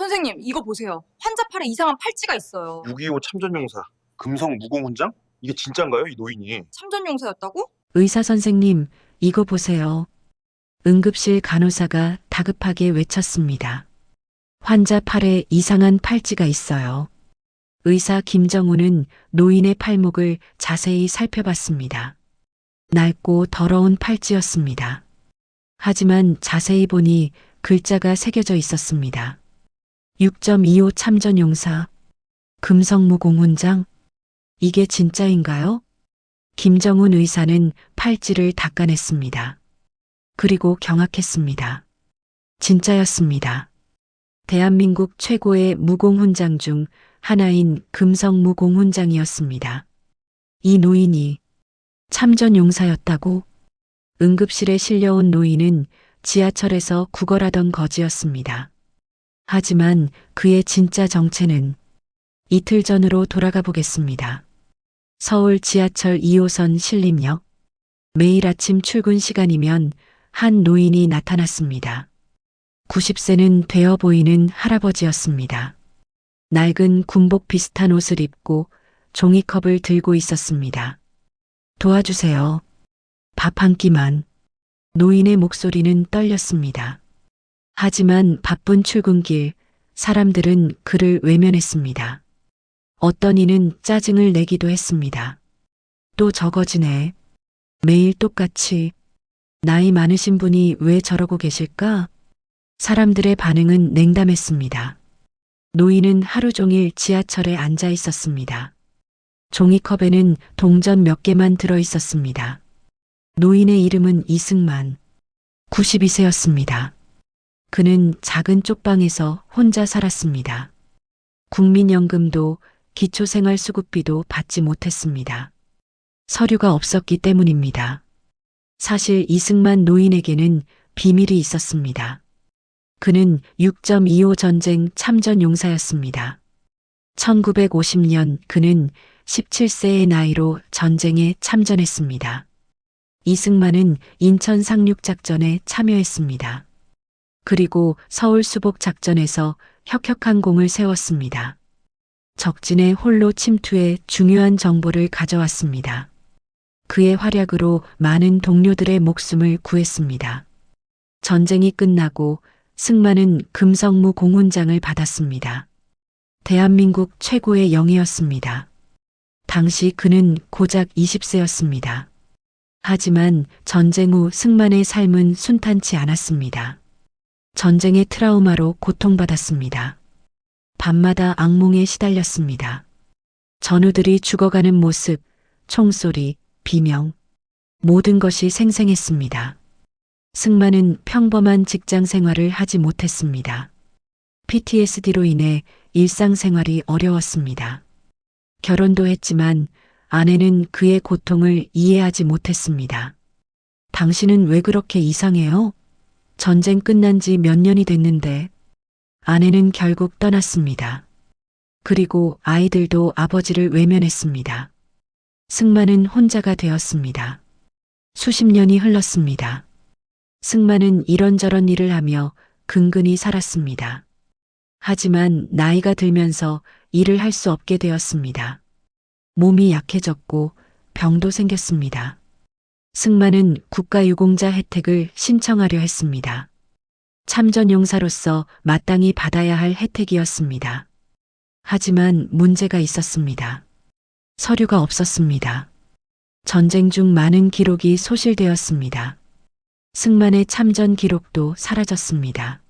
선생님, 이거 보세요. 환자 팔에 이상한 팔찌가 있어요. 6.25 참전용사, 금성 무공훈장? 이게 진짠가요, 이 노인이? 참전용사였다고? 의사 선생님, 이거 보세요. 응급실 간호사가 다급하게 외쳤습니다. 환자 팔에 이상한 팔찌가 있어요. 의사 김정우는 노인의 팔목을 자세히 살펴봤습니다. 낡고 더러운 팔찌였습니다. 하지만 자세히 보니 글자가 새겨져 있었습니다. 6.25 참전용사, 금성무공훈장? 이게 진짜인가요? 김정훈 의사는 팔찌를 닦아냈습니다. 그리고 경악했습니다. 진짜였습니다. 대한민국 최고의 무공훈장 중 하나인 금성무공훈장이었습니다. 이 노인이 참전용사였다고? 응급실에 실려온 노인은 지하철에서 구걸하던 거지였습니다. 하지만 그의 진짜 정체는 이틀 전으로 돌아가 보겠습니다. 서울 지하철 2호선 신림역. 매일 아침 출근 시간이면 한 노인이 나타났습니다. 90세는 되어 보이는 할아버지였습니다. 낡은 군복 비슷한 옷을 입고 종이컵을 들고 있었습니다. 도와주세요. 밥 한 끼만. 노인의 목소리는 떨렸습니다. 하지만 바쁜 출근길, 사람들은 그를 외면했습니다. 어떤 이는 짜증을 내기도 했습니다. 또 저거지네. 매일 똑같이. 나이 많으신 분이 왜 저러고 계실까? 사람들의 반응은 냉담했습니다. 노인은 하루 종일 지하철에 앉아 있었습니다. 종이컵에는 동전 몇 개만 들어 있었습니다. 노인의 이름은 이승만. 92세였습니다. 그는 작은 쪽방에서 혼자 살았습니다. 국민연금도 기초생활수급비도 받지 못했습니다. 서류가 없었기 때문입니다. 사실 이승만 노인에게는 비밀이 있었습니다. 그는 6.25 전쟁 참전용사였습니다. 1950년 그는 17세의 나이로 전쟁에 참전했습니다. 이승만은 인천 상륙작전에 참여했습니다. 그리고 서울 수복작전에서 혁혁항공을 세웠습니다. 적진에 홀로 침투해 중요한 정보를 가져왔습니다. 그의 활약으로 많은 동료들의 목숨을 구했습니다. 전쟁이 끝나고 승만은 금성무 공훈장을 받았습니다. 대한민국 최고의 영예였습니다. 당시 그는 고작 20세였습니다. 하지만 전쟁 후 승만의 삶은 순탄치 않았습니다. 전쟁의 트라우마로 고통받았습니다. 밤마다 악몽에 시달렸습니다. 전우들이 죽어가는 모습, 총소리, 비명, 모든 것이 생생했습니다. 승만은 평범한 직장 생활을 하지 못했습니다. PTSD로 인해 일상생활이 어려웠습니다. 결혼도 했지만 아내는 그의 고통을 이해하지 못했습니다. 당신은 왜 그렇게 이상해요? 전쟁 끝난 지 몇 년이 됐는데. 아내는 결국 떠났습니다. 그리고 아이들도 아버지를 외면했습니다. 승만은 혼자가 되었습니다. 수십 년이 흘렀습니다. 승만은 이런저런 일을 하며 근근히 살았습니다. 하지만 나이가 들면서 일을 할 수 없게 되었습니다. 몸이 약해졌고 병도 생겼습니다. 승만은 국가유공자 혜택을 신청하려 했습니다. 참전용사로서 마땅히 받아야 할 혜택이었습니다. 하지만 문제가 있었습니다. 서류가 없었습니다. 전쟁 중 많은 기록이 소실되었습니다. 승만의 참전 기록도 사라졌습니다.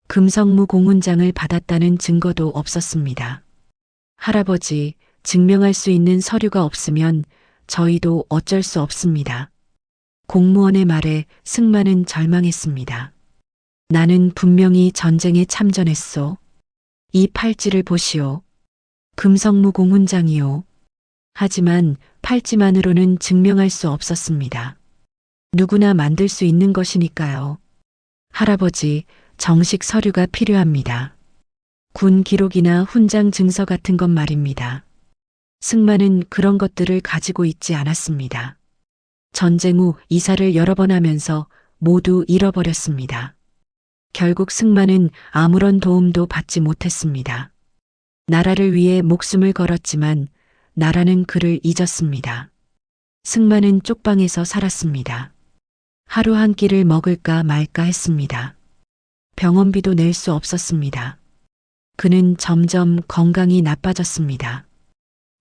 금성무 공훈장을 받았다는 증거도 없었습니다. 할아버지, 증명할 수 있는 서류가 없으면 저희도 어쩔 수 없습니다. 공무원의 말에 승만은 절망했습니다. 나는 분명히 전쟁에 참전했소. 이 팔찌를 보시오. 금성무 공훈장이오. 하지만 팔찌만으로는 증명할 수 없었습니다. 누구나 만들 수 있는 것이니까요. 할아버지, 정식 서류가 필요합니다. 군 기록이나 훈장 증서 같은 것 말입니다. 승만은 그런 것들을 가지고 있지 않았습니다. 전쟁 후 이사를 여러 번 하면서 모두 잃어버렸습니다. 결국 승만은 아무런 도움도 받지 못했습니다. 나라를 위해 목숨을 걸었지만 나라는 그를 잊었습니다. 승만은 쪽방에서 살았습니다. 하루 한 끼를 먹을까 말까 했습니다. 병원비도 낼 수 없었습니다. 그는 점점 건강이 나빠졌습니다.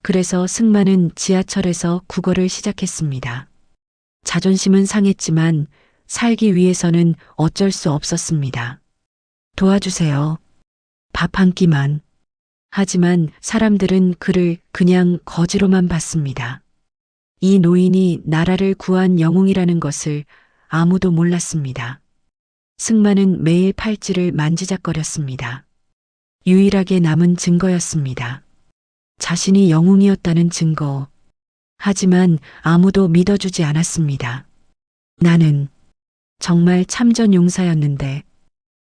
그래서 승만은 지하철에서 국어를 시작했습니다. 자존심은 상했지만 살기 위해서는 어쩔 수 없었습니다. 도와주세요. 밥 한 끼만. 하지만 사람들은 그를 그냥 거지로만 봤습니다. 이 노인이 나라를 구한 영웅이라는 것을 아무도 몰랐습니다. 승만은 매일 팔찌를 만지작거렸습니다. 유일하게 남은 증거였습니다. 자신이 영웅이었다는 증거. 하지만 아무도 믿어주지 않았습니다. 나는 정말 참전 용사였는데.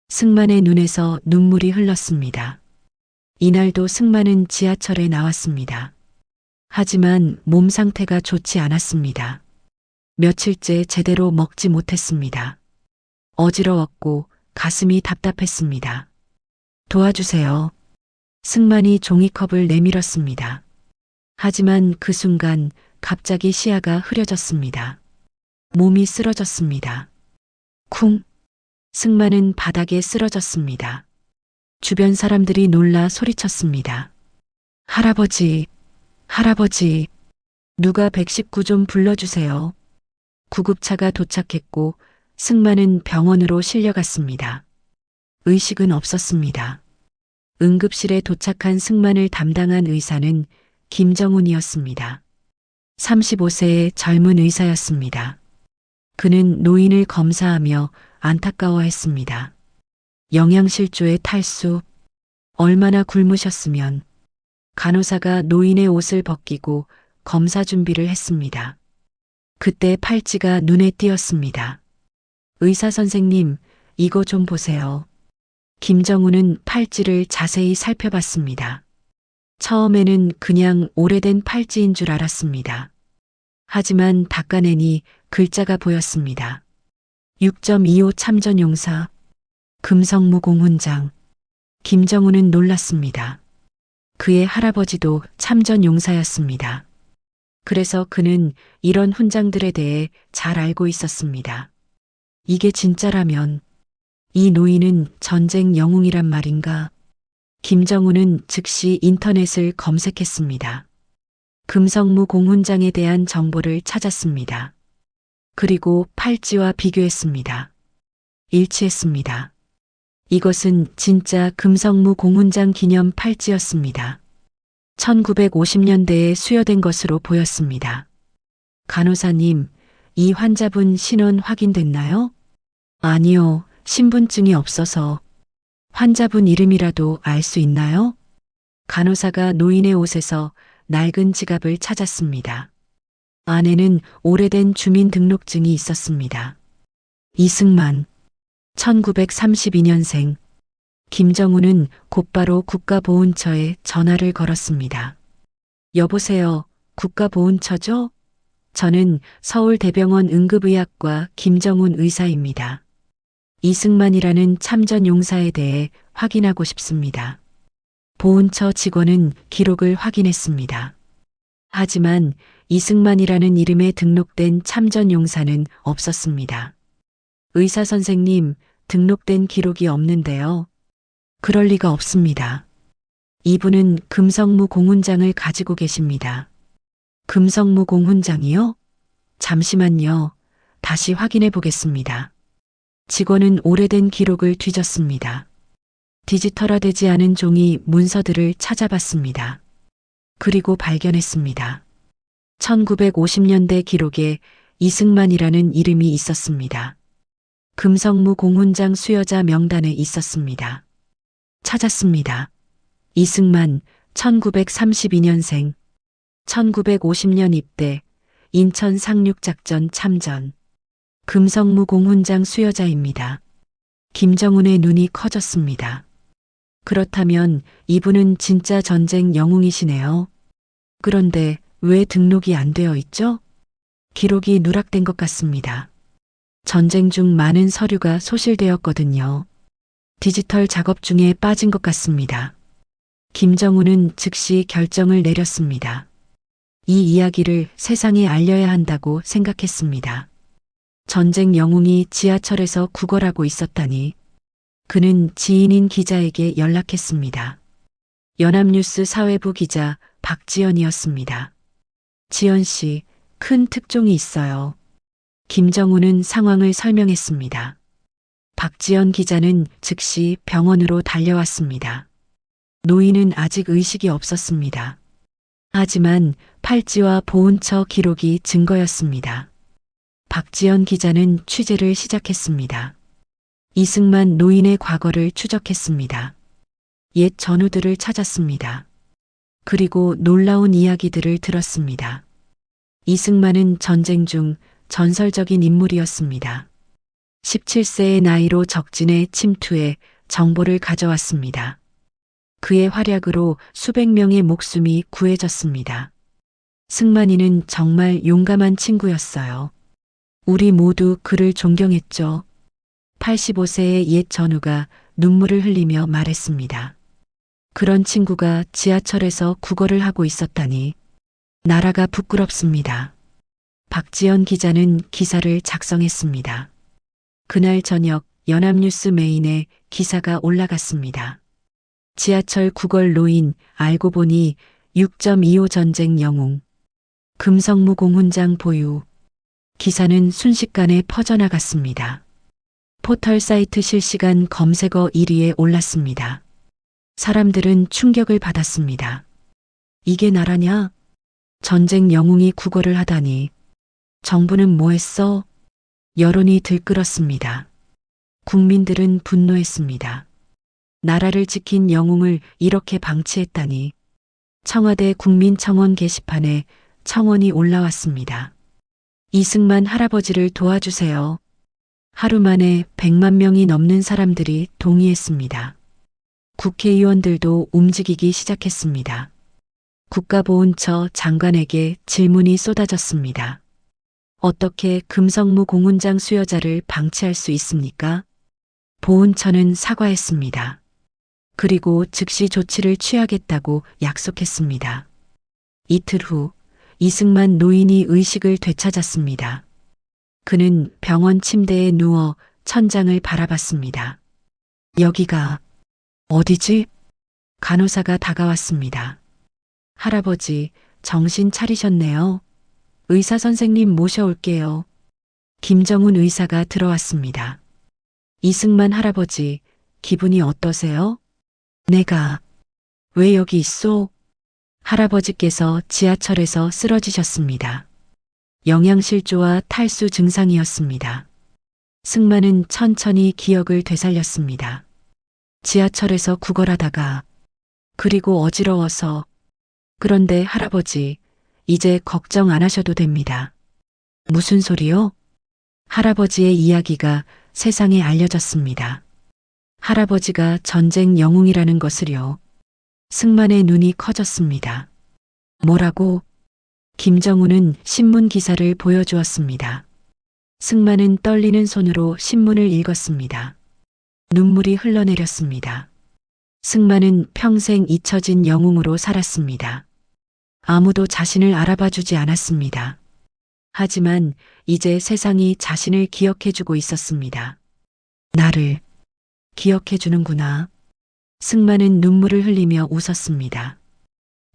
승만의 눈에서 눈물이 흘렀습니다. 이날도 승만은 지하철에 나왔습니다. 하지만 몸 상태가 좋지 않았습니다. 며칠째 제대로 먹지 못했습니다. 어지러웠고 가슴이 답답했습니다. 도와주세요. 승만이 종이컵을 내밀었습니다. 하지만 그 순간 갑자기 시야가 흐려졌습니다. 몸이 쓰러졌습니다. 쿵! 승만은 바닥에 쓰러졌습니다. 주변 사람들이 놀라 소리쳤습니다. 할아버지, 할아버지, 누가 119 좀 불러주세요. 구급차가 도착했고 승만은 병원으로 실려갔습니다. 의식은 없었습니다. 응급실에 도착한 승만을 담당한 의사는 김정훈이었습니다. 35세의 젊은 의사였습니다. 그는 노인을 검사하며 안타까워했습니다. 영양실조의 탈수, 얼마나 굶으셨으면. 간호사가 노인의 옷을 벗기고 검사 준비를 했습니다. 그때 팔찌가 눈에 띄었습니다. 의사 선생님, 이거 좀 보세요. 김정훈은 팔찌를 자세히 살펴봤습니다. 처음에는 그냥 오래된 팔찌인 줄 알았습니다. 하지만 닦아내니 글자가 보였습니다. 6.25 참전용사, 금성무공훈장. 김정훈은 놀랐습니다. 그의 할아버지도 참전용사였습니다. 그래서 그는 이런 훈장들에 대해 잘 알고 있었습니다. 이게 진짜라면 이 노인은 전쟁 영웅이란 말인가? 김정훈은 즉시 인터넷을 검색했습니다. 금성무 공훈장에 대한 정보를 찾았습니다. 그리고 팔찌와 비교했습니다. 일치했습니다. 이것은 진짜 금성무 공훈장 기념 팔찌였습니다. 1950년대에 수여된 것으로 보였습니다. 간호사님, 이 환자분 신원 확인됐나요? 아니요, 신분증이 없어서. 환자분 이름이라도 알 수 있나요? 간호사가 노인의 옷에서 낡은 지갑을 찾았습니다. 안에는 오래된 주민등록증이 있었습니다. 이승만, 1932년생. 김정훈은 곧바로 국가보훈처에 전화를 걸었습니다. 여보세요, 국가보훈처죠? 저는 서울대병원 응급의학과 김정훈 의사입니다. 이승만이라는 참전용사에 대해 확인하고 싶습니다. 보훈처 직원은 기록을 확인했습니다. 하지만 이승만이라는 이름에 등록된 참전용사는 없었습니다. 의사 선생님, 등록된 기록이 없는데요. 그럴 리가 없습니다. 이분은 금성무 공훈장을 가지고 계십니다. 금성무 공훈장이요? 잠시만요. 다시 확인해 보겠습니다. 직원은 오래된 기록을 뒤졌습니다. 디지털화되지 않은 종이 문서들을 찾아봤습니다. 그리고 발견했습니다. 1950년대 기록에 이승만이라는 이름이 있었습니다. 금성무 공훈장 수여자 명단에 있었습니다. 찾았습니다. 이승만, 1932년생, 1950년 입대, 인천 상륙작전 참전. 금성무 공훈장 수여자입니다. 김정훈의 눈이 커졌습니다. 그렇다면 이분은 진짜 전쟁 영웅이시네요. 그런데 왜 등록이 안 되어 있죠? 기록이 누락된 것 같습니다. 전쟁 중 많은 서류가 소실되었거든요. 디지털 작업 중에 빠진 것 같습니다. 김정우는 즉시 결정을 내렸습니다. 이 이야기를 세상에 알려야 한다고 생각했습니다. 전쟁 영웅이 지하철에서 구걸하고 있었다니. 그는 지인인 기자에게 연락했습니다. 연합뉴스 사회부 기자 박지연이었습니다. 지연 씨, 큰 특종이 있어요. 김정우는 상황을 설명했습니다. 박지연 기자는 즉시 병원으로 달려왔습니다. 노인은 아직 의식이 없었습니다. 하지만 팔찌와 보훈처 기록이 증거였습니다. 박지연 기자는 취재를 시작했습니다. 이승만 노인의 과거를 추적했습니다. 옛 전우들을 찾았습니다. 그리고 놀라운 이야기들을 들었습니다. 이승만은 전쟁 중 전설적인 인물이었습니다. 17세의 나이로 적진에 침투해 정보를 가져왔습니다. 그의 활약으로 수백 명의 목숨이 구해졌습니다. 승만이는 정말 용감한 친구였어요. 우리 모두 그를 존경했죠. 85세의 옛 전우가 눈물을 흘리며 말했습니다. 그런 친구가 지하철에서 구걸을 하고 있었다니. 나라가 부끄럽습니다. 박지연 기자는 기사를 작성했습니다. 그날 저녁 연합뉴스 메인에 기사가 올라갔습니다. 지하철 구걸 노인 알고 보니 6.25 전쟁 영웅. 금성무 공훈장 보유. 기사는 순식간에 퍼져나갔습니다. 포털 사이트 실시간 검색어 1위에 올랐습니다. 사람들은 충격을 받았습니다. 이게 나라냐? 전쟁 영웅이 구걸을 하다니. 정부는 뭐 했어? 여론이 들끓었습니다. 국민들은 분노했습니다. 나라를 지킨 영웅을 이렇게 방치했다니. 청와대 국민청원 게시판에 청원이 올라왔습니다. 이승만 할아버지를 도와주세요. 하루 만에 100만 명이 넘는 사람들이 동의했습니다. 국회의원들도 움직이기 시작했습니다. 국가보훈처 장관에게 질문이 쏟아졌습니다. 어떻게 금성무 공훈장 수여자를 방치할 수 있습니까? 보훈처는 사과했습니다. 그리고 즉시 조치를 취하겠다고 약속했습니다. 이틀 후 이승만 노인이 의식을 되찾았습니다. 그는 병원 침대에 누워 천장을 바라봤습니다. 여기가 어디지? 간호사가 다가왔습니다. 할아버지, 정신 차리셨네요. 의사 선생님 모셔올게요. 김정훈 의사가 들어왔습니다. 이승만 할아버지, 기분이 어떠세요? 내가 왜 여기 있소? 할아버지께서 지하철에서 쓰러지셨습니다. 영양실조와 탈수 증상이었습니다. 승만은 천천히 기억을 되살렸습니다. 지하철에서 구걸하다가 그리고 어지러워서. 그런데 할아버지, 이제 걱정 안 하셔도 됩니다. 무슨 소리요? 할아버지의 이야기가 세상에 알려졌습니다. 할아버지가 전쟁 영웅이라는 것을요. 승만의 눈이 커졌습니다. 뭐라고? 김정우는 신문 기사를 보여주었습니다. 승만은 떨리는 손으로 신문을 읽었습니다. 눈물이 흘러내렸습니다. 승만은 평생 잊혀진 영웅으로 살았습니다. 아무도 자신을 알아봐주지 않았습니다. 하지만 이제 세상이 자신을 기억해주고 있었습니다. 나를 기억해주는구나. 승만은 눈물을 흘리며 웃었습니다.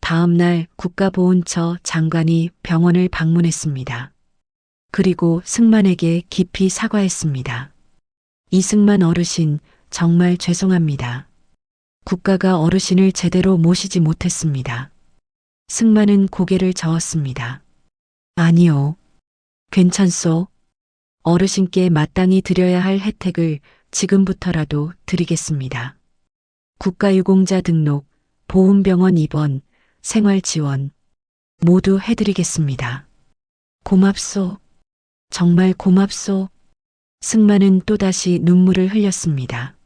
다음 날 국가보훈처 장관이 병원을 방문했습니다. 그리고 승만에게 깊이 사과했습니다. 이승만 어르신, 정말 죄송합니다. 국가가 어르신을 제대로 모시지 못했습니다. 승만은 고개를 저었습니다. 아니요. 괜찮소. 어르신께 마땅히 드려야 할 혜택을 지금부터라도 드리겠습니다. 국가유공자 등록, 보훈병원 입원, 생활지원 모두 해드리겠습니다. 고맙소. 정말 고맙소. 승만은 또다시 눈물을 흘렸습니다.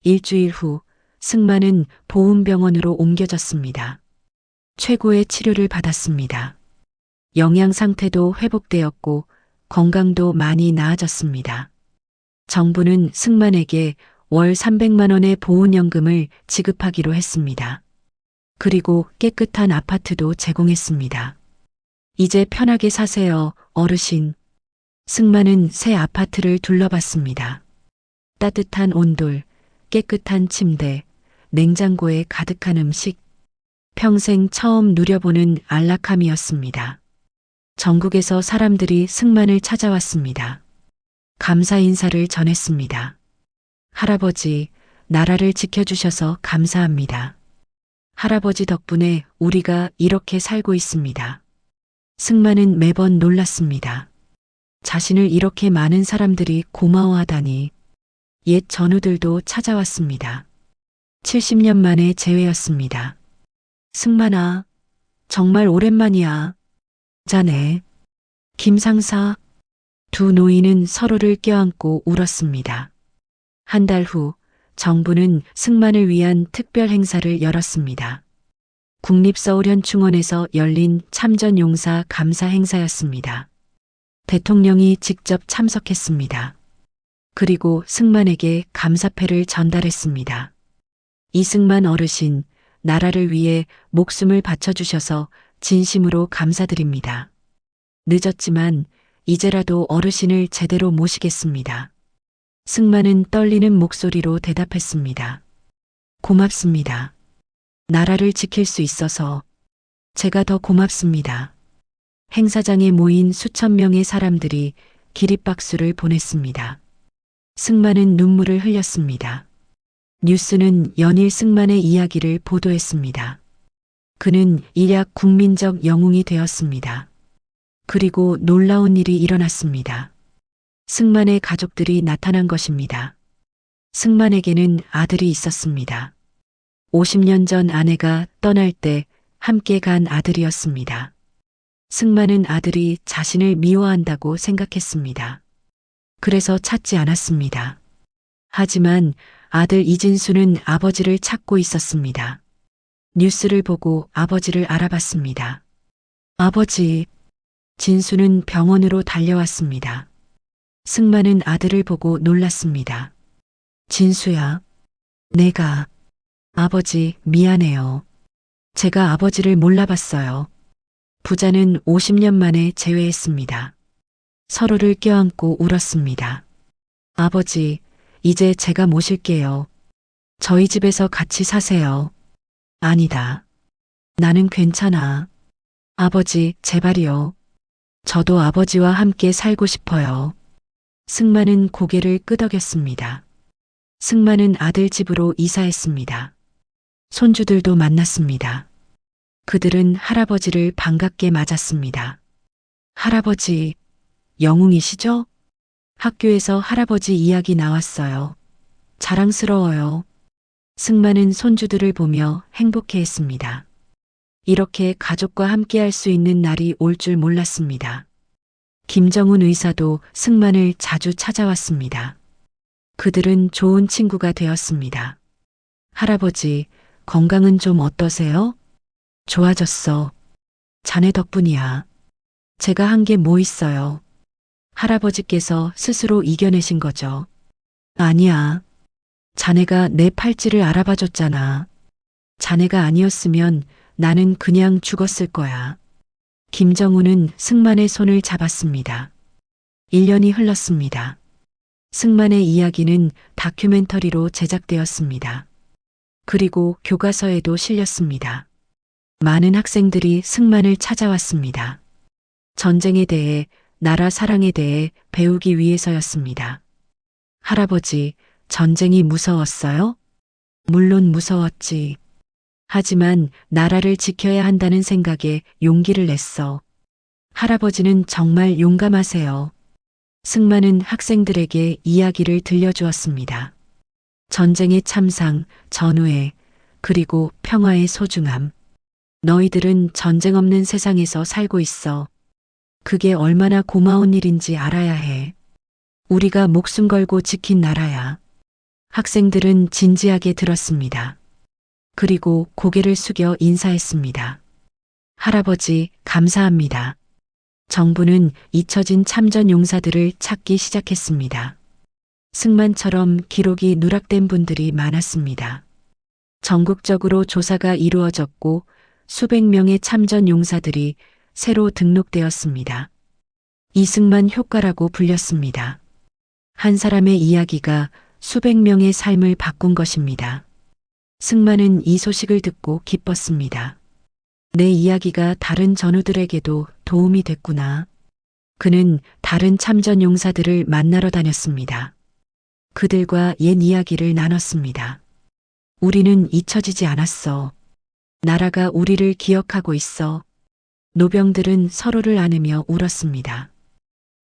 일주일 후 승만은 보훈병원으로 옮겨졌습니다. 최고의 치료를 받았습니다. 영양 상태도 회복되었고 건강도 많이 나아졌습니다. 정부는 승만에게 월 300만 원의 보훈연금을 지급하기로 했습니다. 그리고 깨끗한 아파트도 제공했습니다. 이제 편하게 사세요, 어르신. 승마는 새 아파트를 둘러봤습니다. 따뜻한 온돌, 깨끗한 침대, 냉장고에 가득한 음식. 평생 처음 누려보는 안락함이었습니다. 전국에서 사람들이 승만을 찾아왔습니다. 감사 인사를 전했습니다. 할아버지, 나라를 지켜주셔서 감사합니다. 할아버지 덕분에 우리가 이렇게 살고 있습니다. 승만은 매번 놀랐습니다. 자신을 이렇게 많은 사람들이 고마워하다니. 옛 전우들도 찾아왔습니다. 70년 만에 재회였습니다. 승만아, 정말 오랜만이야. 자네. 김상사. 두 노인은 서로를 껴안고 울었습니다. 한 달 후 정부는 승만을 위한 특별 행사를 열었습니다. 국립서울현충원에서 열린 참전용사 감사 행사였습니다. 대통령이 직접 참석했습니다. 그리고 승만에게 감사패를 전달했습니다. 이승만 어르신, 나라를 위해 목숨을 바쳐주셔서 진심으로 감사드립니다. 늦었지만 이제라도 어르신을 제대로 모시겠습니다. 승만은 떨리는 목소리로 대답했습니다. 고맙습니다. 나라를 지킬 수 있어서 제가 더 고맙습니다. 행사장에 모인 수천 명의 사람들이 기립박수를 보냈습니다. 승만은 눈물을 흘렸습니다. 뉴스는 연일 승만의 이야기를 보도했습니다. 그는 일약 국민적 영웅이 되었습니다. 그리고 놀라운 일이 일어났습니다. 승만의 가족들이 나타난 것입니다. 승만에게는 아들이 있었습니다. 50년 전 아내가 떠날 때 함께 간 아들이었습니다. 승만은 아들이 자신을 미워한다고 생각했습니다. 그래서 찾지 않았습니다. 하지만 아들 이진수는 아버지를 찾고 있었습니다. 뉴스를 보고 아버지를 알아봤습니다. 아버지. 진수는 병원으로 달려왔습니다. 승만은 아들을 보고 놀랐습니다. 진수야. 내가. 아버지, 미안해요. 제가 아버지를 몰라봤어요. 부자는 50년 만에 재회했습니다. 서로를 껴안고 울었습니다. 아버지, 이제 제가 모실게요. 저희 집에서 같이 사세요. 아니다. 나는 괜찮아. 아버지, 제발이요. 저도 아버지와 함께 살고 싶어요. 승만은 고개를 끄덕였습니다. 승만은 아들 집으로 이사했습니다. 손주들도 만났습니다. 그들은 할아버지를 반갑게 맞았습니다. 할아버지, 영웅이시죠? 학교에서 할아버지 이야기 나왔어요. 자랑스러워요. 승만은 손주들을 보며 행복해했습니다. 이렇게 가족과 함께할 수 있는 날이 올 줄 몰랐습니다. 김정훈 의사도 승만을 자주 찾아왔습니다. 그들은 좋은 친구가 되었습니다. 할아버지, 건강은 좀 어떠세요? 좋아졌어. 자네 덕분이야. 제가 한 게 뭐 있어요? 할아버지께서 스스로 이겨내신 거죠. 아니야. 자네가 내 팔찌를 알아봐 줬잖아. 자네가 아니었으면 나는 그냥 죽었을 거야. 김정훈은 승만의 손을 잡았습니다. 1년이 흘렀습니다. 승만의 이야기는 다큐멘터리로 제작되었습니다. 그리고 교과서에도 실렸습니다. 많은 학생들이 승만을 찾아왔습니다. 전쟁에 대해, 나라 사랑에 대해 배우기 위해서였습니다. 할아버지, 전쟁이 무서웠어요? 물론 무서웠지. 하지만 나라를 지켜야 한다는 생각에 용기를 냈어. 할아버지는 정말 용감하세요. 승만은 학생들에게 이야기를 들려주었습니다. 전쟁의 참상, 전우애, 그리고 평화의 소중함. 너희들은 전쟁 없는 세상에서 살고 있어. 그게 얼마나 고마운 일인지 알아야 해. 우리가 목숨 걸고 지킨 나라야. 학생들은 진지하게 들었습니다. 그리고 고개를 숙여 인사했습니다. 할아버지, 감사합니다. 정부는 잊혀진 참전 용사들을 찾기 시작했습니다. 승만처럼 기록이 누락된 분들이 많았습니다. 전국적으로 조사가 이루어졌고 수백 명의 참전 용사들이 새로 등록되었습니다. 이승만 효과라고 불렸습니다. 한 사람의 이야기가 수백 명의 삶을 바꾼 것입니다. 승만은 이 소식을 듣고 기뻤습니다. 내 이야기가 다른 전우들에게도 도움이 됐구나. 그는 다른 참전 용사들을 만나러 다녔습니다. 그들과 옛 이야기를 나눴습니다. 우리는 잊혀지지 않았어. 나라가 우리를 기억하고 있어. 노병들은 서로를 안으며 울었습니다.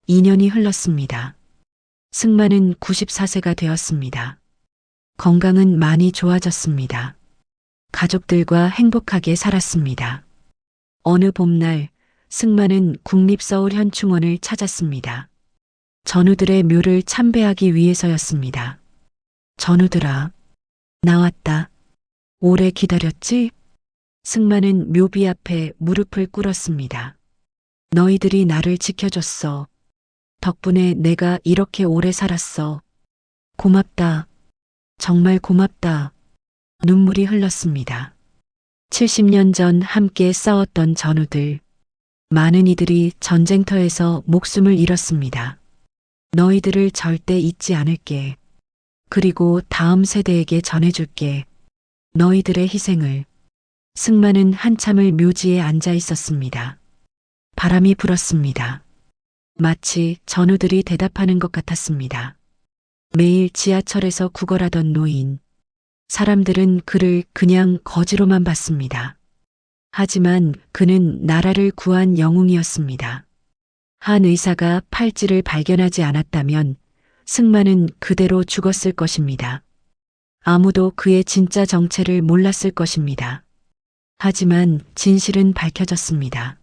2년이 흘렀습니다. 승만은 94세가 되었습니다. 건강은 많이 좋아졌습니다. 가족들과 행복하게 살았습니다. 어느 봄날 승만은 국립서울현충원을 찾았습니다. 전우들의 묘를 참배하기 위해서였습니다. 전우들아, 나왔다. 오래 기다렸지? 승만은 묘비 앞에 무릎을 꿇었습니다. 너희들이 나를 지켜줬어. 덕분에 내가 이렇게 오래 살았어. 고맙다. 정말 고맙다. 눈물이 흘렀습니다. 70년 전 함께 싸웠던 전우들. 많은 이들이 전쟁터에서 목숨을 잃었습니다. 너희들을 절대 잊지 않을게. 그리고 다음 세대에게 전해줄게. 너희들의 희생을. 승만은 한참을 묘지에 앉아 있었습니다. 바람이 불었습니다. 마치 전우들이 대답하는 것 같았습니다. 매일 지하철에서 구걸하던 노인. 사람들은 그를 그냥 거지로만 봤습니다. 하지만 그는 나라를 구한 영웅이었습니다. 한 의사가 팔찌를 발견하지 않았다면 승만은 그대로 죽었을 것입니다. 아무도 그의 진짜 정체를 몰랐을 것입니다. 하지만 진실은 밝혀졌습니다.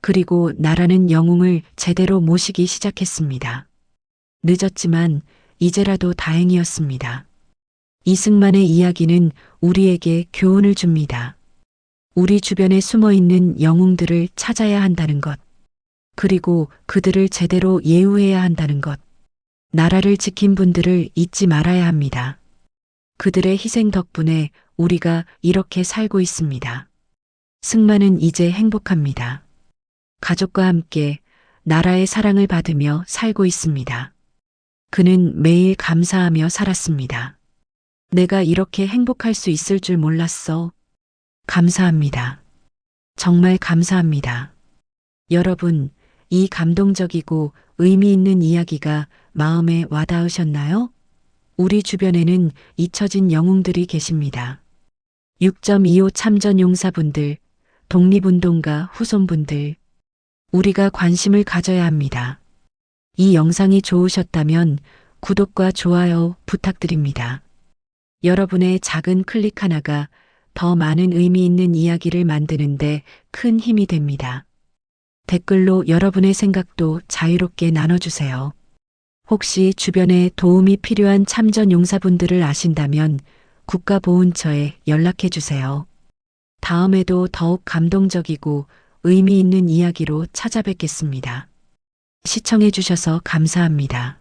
그리고 나라는 영웅을 제대로 모시기 시작했습니다. 늦었지만 이제라도 다행이었습니다. 이승만의 이야기는 우리에게 교훈을 줍니다. 우리 주변에 숨어 있는 영웅들을 찾아야 한다는 것. 그리고 그들을 제대로 예우해야 한다는 것. 나라를 지킨 분들을 잊지 말아야 합니다. 그들의 희생 덕분에 우리가 이렇게 살고 있습니다. 승만은 이제 행복합니다. 가족과 함께 나라의 사랑을 받으며 살고 있습니다. 그는 매일 감사하며 살았습니다. 내가 이렇게 행복할 수 있을 줄 몰랐어. 감사합니다. 정말 감사합니다. 여러분, 이 감동적이고 의미 있는 이야기가 마음에 와닿으셨나요? 우리 주변에는 잊혀진 영웅들이 계십니다. 6.25 참전 용사분들, 독립운동가 후손분들, 우리가 관심을 가져야 합니다. 이 영상이 좋으셨다면 구독과 좋아요 부탁드립니다. 여러분의 작은 클릭 하나가 더 많은 의미 있는 이야기를 만드는데 큰 힘이 됩니다. 댓글로 여러분의 생각도 자유롭게 나눠주세요. 혹시 주변에 도움이 필요한 참전 용사분들을 아신다면 국가보훈처에 연락해 주세요. 다음에도 더욱 감동적이고 의미 있는 이야기로 찾아뵙겠습니다. 시청해 주셔서 감사합니다.